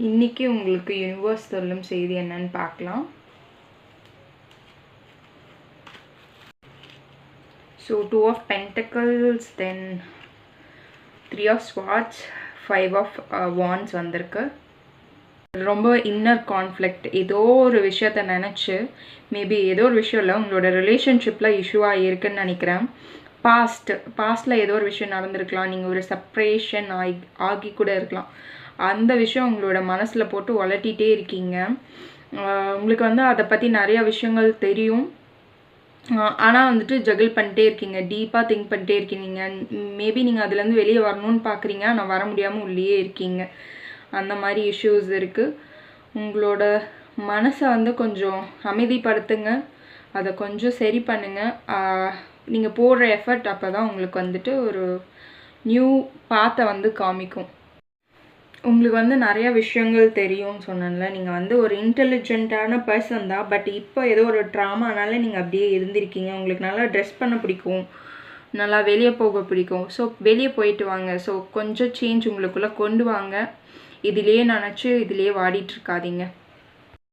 இன்றைக்கி உங்களுக்கு யூனிவர்ஸ் சொல்லும் செய்தி என்னன்னு பார்க்கலாம். So 2 of Pentacles, then 3 of Swords, 5 of Wands வந்திருக்கு. ரொம்ப இன்னர் கான்ஃப்ளிக்ட், ஏதோ ஒரு விஷயத்தை நினச்சி, மேபி ஏதோ ஒரு விஷயம் இல்லை, உங்களோட ரிலேஷன்ஷிப்பில் இஷ்யூவாக இருக்குன்னு நினைக்கிறேன். பாஸ்ட்டில் ஏதோ ஒரு விஷயம் நடந்திருக்கலாம், நீங்கள் ஒரு செப்ரேஷன் ஆகி கூட இருக்கலாம். அந்த விஷயம் உங்களோட மனசில் போட்டு உலட்டிகிட்டே இருக்கீங்க. உங்களுக்கு அதை பற்றி நிறைய விஷயங்கள் தெரியும், ஆனால் வந்துட்டு ஜகிள் பண்ணிட்டே இருக்கீங்க, டீப்பாக திங்க் பண்ணிட்டே இருக்கீங்க. மேபி நீங்கள் அதுலேருந்து வெளியே வரணும்னு பார்க்குறீங்க, ஆனால் வர முடியாமல் உள்ளே இருக்கீங்க. அந்த மாதிரி இஷ்யூஸ் இருக்குது. உங்களோட மனசை கொஞ்சம் அமைதிப்படுத்துங்க, அதை கொஞ்சம் சரி பண்ணுங்கள். நீங்கள் போடுற எஃபர்ட் அப்போ தான் உங்களுக்கு ஒரு நியூ பாத்தை காமிக்கும். உங்களுக்கு நிறைய விஷயங்கள் தெரியும்னு சொன்னேன்ல, நீங்கள் ஒரு இன்டெலிஜென்ட்டான பர்சன் தான். பட் இப்போ ஏதோ ஒரு ட்ராமானால நீங்கள் அப்படியே இருந்திருக்கீங்க. உங்களுக்கு நல்லா ட்ரெஸ் பண்ண பிடிக்கும், நல்லா வெளியே போக பிடிக்கும். ஸோ வெளியே போயிட்டு வாங்க. ஸோ கொஞ்சம் சேஞ்ச் உங்களுக்குள்ளே கொண்டு வாங்க. இதிலேயே நினச்சி இதிலேயே வாடிட்டு இருக்காதீங்க.